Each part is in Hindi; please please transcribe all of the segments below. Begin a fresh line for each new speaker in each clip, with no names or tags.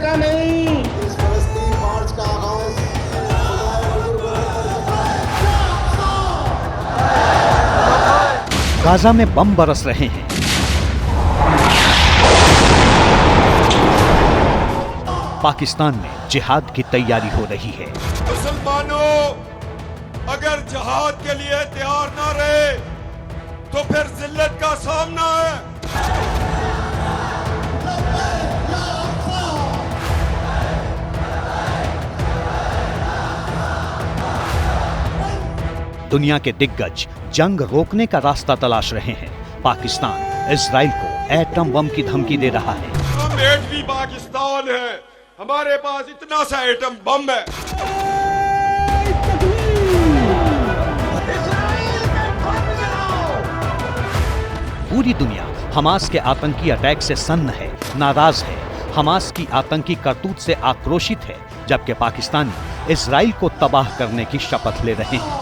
का नहीं।
इस फलस्तीन मार्च का आगाज
गाजा में बम बरस रहे हैं। पाकिस्तान में जिहाद की तैयारी हो रही है।
मुसलमानों, अगर जिहाद के लिए तैयार ना रहे तो फिर जिल्लत का सामना है।
दुनिया के दिग्गज जंग रोकने का रास्ता तलाश रहे हैं। पाकिस्तान इजराइल को एटम बम की धमकी दे रहा है।
हम एटमी पाकिस्तान है, हमारे पास इतना सा एटम बम है।
पूरी दुनिया हमास के आतंकी अटैक से सन्न है, नाराज है, हमास की आतंकी करतूत से आक्रोशित है, जबकि पाकिस्तानी इजराइल को तबाह करने की शपथ ले रहे हैं।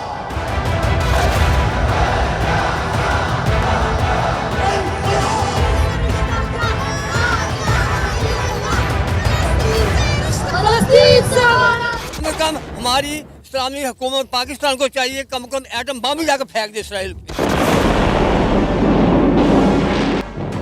हमारी इस्लामी हुकूमत पाकिस्तान को चाहिए कम से कम एटम बम ही जाकर फेंक दे इसराइल पे।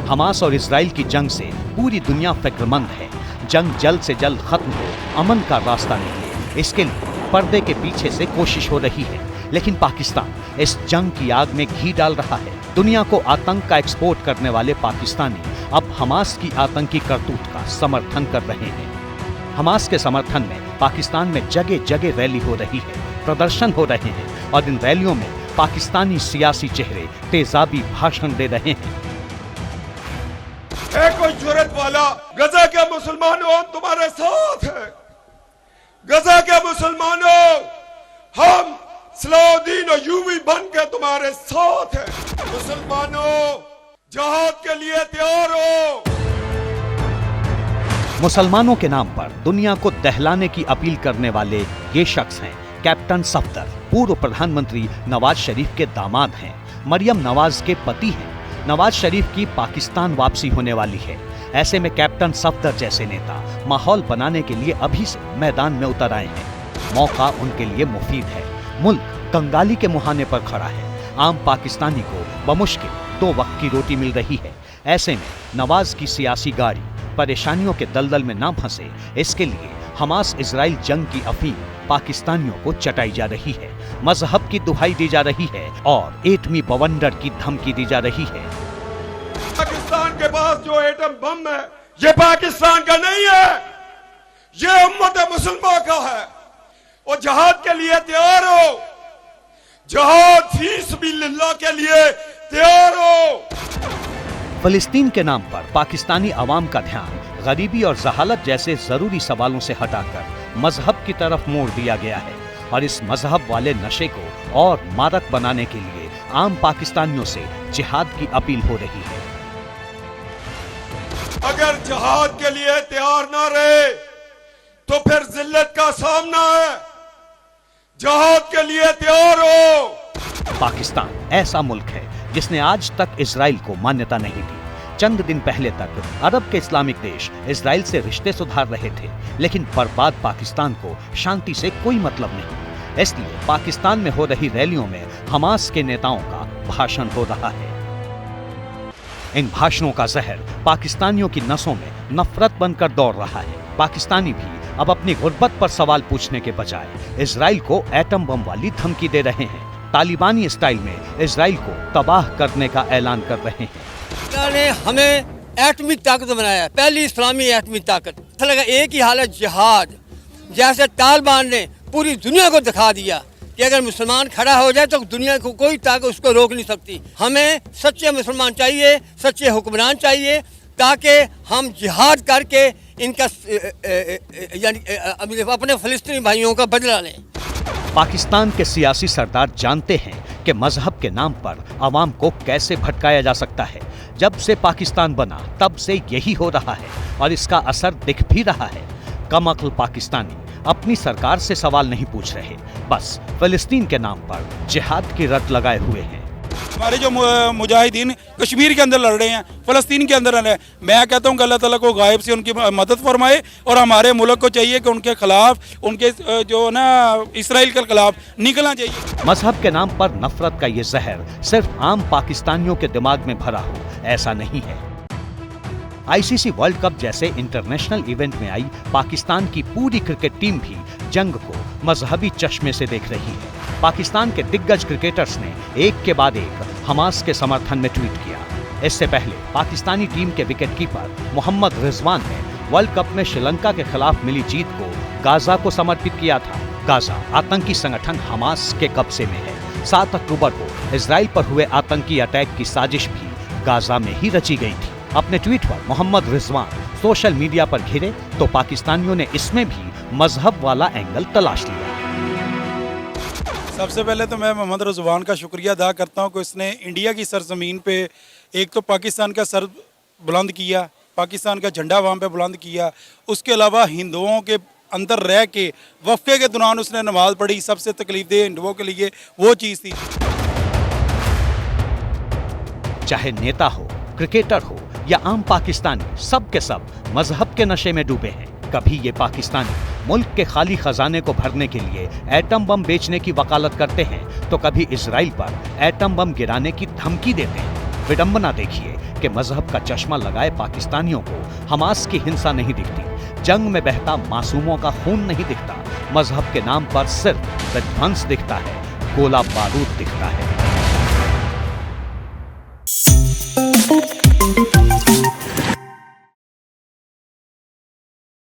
हमास और इजराइल की जंग से पूरी दुनिया फिक्रमंद है। जंग जल्द से जल्द खत्म हो, अमन का रास्ता निकले, इसके लिए पर्दे के पीछे से कोशिश हो रही है। लेकिन पाकिस्तान इस जंग की आग में घी डाल रहा है। दुनिया को आतंक का एक्सपोर्ट करने वाले पाकिस्तानी अब हमास की आतंकी करतूत का समर्थन कर रहे हैं। हमास के समर्थन में पाकिस्तान में जगह जगह रैली हो रही है, प्रदर्शन हो रहे हैं और इन रैलियों में पाकिस्तानी सियासी चेहरे तेजाबी भाषण दे रहे हैं।
है कोई जुर्रत वाला, गजा के मुसलमानों हम तुम्हारे साथ हैं। गजा के मुसलमानों, हम सलाउद्दीन और यूवी बन के तुम्हारे साथ हैं। मुसलमानों, जहाद के लिए तैयार हो।
मुसलमानों के नाम पर दुनिया को दहलाने की अपील करने वाले ये शख्स हैं कैप्टन सफदर। पूर्व प्रधानमंत्री नवाज शरीफ के दामाद हैं, मरियम नवाज के पति हैं। नवाज शरीफ की पाकिस्तान वापसी होने वाली है। ऐसे में कैप्टन सफदर जैसे नेता माहौल बनाने के लिए अभी से मैदान में उतर आए हैं। मौका उनके लिए मुफीद है। मुल्क कंगाली के मुहाने पर खड़ा है। आम पाकिस्तानी को बमुश्किल 2 वक्त की रोटी मिल रही है। ऐसे में नवाज की सियासी गाड़ी परेशानियों के दलदल में ना फंसे, इसके लिए हमास इजराइल जंग की अफीम पाकिस्तानियों को चटाई जा रही है। मजहब की दुहाई दी जा रही है और एटमी बवंडर की धमकी दी जा रही है।
पाकिस्तान के पास जो एटम बम है, ये पाकिस्तान का नहीं है, ये उम्मत मुसलमान का है। और जहाद के लिए तैयार हो, जहाद फी सबिलिल्लाह के लिए तैयार हो।
फिलिस्तीन के नाम पर पाकिस्तानी अवाम का ध्यान गरीबी और जहालत जैसे जरूरी सवालों से हटाकर मजहब की तरफ मोड़ दिया गया है और इस मजहब वाले नशे को और मादक बनाने के लिए आम पाकिस्तानियों से जिहाद की अपील हो रही है।
अगर जिहाद के लिए तैयार ना रहे तो फिर जिल्लत का सामना है। जिहाद के लिए तैयार हो।
पाकिस्तान ऐसा मुल्क है जिसने आज तक इजराइल को मान्यता नहीं दी। चंद दिन पहले तक अरब के इस्लामिक देश इजराइल से रिश्ते सुधार रहे थे, लेकिन बर्बाद पाकिस्तान को शांति से कोई मतलब नहीं। इसलिए पाकिस्तान में हो रही रैलियों में हमास के नेताओं का भाषण हो रहा है। इन भाषणों का जहर पाकिस्तानियों की नसों में नफरत बनकर दौड़ रहा है। पाकिस्तानी भी अब अपनी गुर्बत पर सवाल पूछने के बजाय इजराइल को एटम बम वाली धमकी दे रहे हैं। तालिबानी स्टाइल में इजराइल को तबाह करने का ऐलान कर रहे हैं।
ने हमें एटमी ताकत बनाया, पहली इस्लामी एटमी ताकत। लगा एक ही हालत जिहाद, जैसे तालिबान ने पूरी दुनिया को दिखा दिया कि अगर मुसलमान खड़ा हो जाए तो दुनिया को कोई ताकत उसको रोक नहीं सकती। हमें सच्चे मुसलमान चाहिए, सच्चे हुक्मरान चाहिए, ताकि हम जिहाद करके इनका यानी अपने फिलिस्तीनी भाइयों का बदला लें।
पाकिस्तान के सियासी सरदार जानते हैं कि मजहब के नाम पर अवाम को कैसे भटकाया जा सकता है। जब से पाकिस्तान बना तब से यही हो रहा है और इसका असर दिख भी रहा है। कमअक्ल पाकिस्तानी अपनी सरकार से सवाल नहीं पूछ रहे, बस फिलिस्तीन के नाम पर जिहाद की रट लगाए हुए हैं।
हमारे जो मुजाहिदीन कश्मीर के अंदर लड़ रहे हैं, फ़लस्तीन के अंदर लड़ रहे हैं, मैं कहता हूँ कि अल्लाह ताला को गायब से उनकी मदद फरमाए और हमारे मुल्क को चाहिए कि उनके खिलाफ, उनके जो ना इसराइल के खिलाफ निकलना चाहिए।
मजहब के नाम पर नफरत का ये जहर सिर्फ आम पाकिस्तानियों के दिमाग में भरा हो, ऐसा नहीं है। आईसीसी वर्ल्ड कप जैसे इंटरनेशनल इवेंट में आई पाकिस्तान की पूरी क्रिकेट टीम भी जंग को मजहबी चश्मे से देख रही है। पाकिस्तान के दिग्गज क्रिकेटर्स ने एक के बाद एक हमास के समर्थन में ट्वीट किया। इससे पहले पाकिस्तानी टीम के विकेटकीपर मोहम्मद रिजवान ने वर्ल्ड कप में श्रीलंका के खिलाफ मिली जीत को गाजा को समर्पित किया था। गाजा आतंकी संगठन हमास के कब्जे में है। 7 अक्टूबर को इजराइल पर हुए आतंकी अटैक की साजिश भी गाजा में ही रची गई थी। अपने ट्वीट पर मोहम्मद रिजवान सोशल मीडिया पर घिरे तो पाकिस्तानियों ने इसमें भी मजहब वाला एंगल तलाश लिया।
सबसे पहले तो मैं मोहम्मद रिजवान का शुक्रिया अदा करता हूँ कि उसने इंडिया की सरजमीन पे एक तो पाकिस्तान का सर बुलंद किया, पाकिस्तान का झंडा वहाँ पे बुलंद किया। उसके अलावा हिंदुओं के अंदर रह के वफ़े के दौरान उसने नमाज पढ़ी। सबसे तकलीफदेह हिंदुओं के लिए वो चीज़ थी।
चाहे नेता हो, क्रिकेटर हो या आम पाकिस्तानी, सब के सब मजहब के नशे में डूबे हैं। कभी ये पाकिस्तानी मुल्क के खाली खजाने को भरने के लिए एटम बम बेचने की वकालत करते हैं तो कभी इजराइल पर एटम बम गिराने की धमकी देते हैं। विडंबना देखिए कि मजहब का चश्मा लगाए पाकिस्तानियों को हमास की हिंसा नहीं दिखती, जंग में बहता मासूमों का खून नहीं दिखता, मजहब के नाम पर सिर्फ विध्वंस दिखता है, गोला बारूद दिखता है।